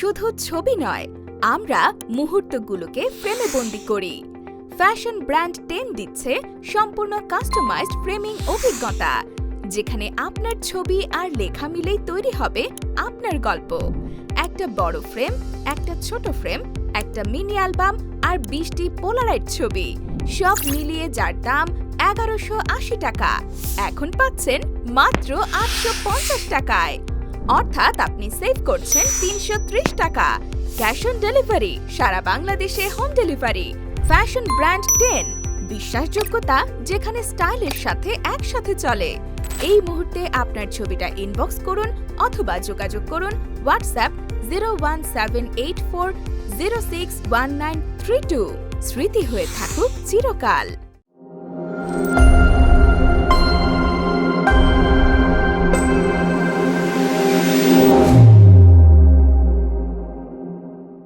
শুধু ছবি নয়, আমরা মুহূর্তগুলোকে ফ্রেমে বন্দি করি। ফ্যাশন ব্র্যান্ড 10 দিচ্ছে সম্পূর্ণ কাস্টমাইজড ফ্রেমিং অভিজ্ঞতা, যেখানে আপনার ছবি আর লেখা মিলেই তৈরি হবে আপনার গল্প। একটা বড় ফ্রেম, একটা ছোট ফ্রেম, একটা মিনি অ্যালবাম আর 20টি পোলারয়েড ছবি, সব মিলিয়ে যার দাম 1180 টাকা, এখন পাচ্ছেন মাত্র 850 টাকায়। অর্থাৎ আপনি সেভ করছেন 330 টাকা। ক্যাশ অন ডেলিভারি, সারা বাংলাদেশে হোম ডেলিভারি। ফ্যাশন ব্র্যান্ড 10, বিশ্বাসযোগ্যতা যেখানে স্টাইলের সাথে একসাথে চলে। এই মুহূর্তে আপনার ছবিটা ইনবক্স করুন অথবা যোগাযোগ করুন হোয়াটসঅ্যাপ 01784061932। স্মৃতি হয়ে থাকুক চিরকাল।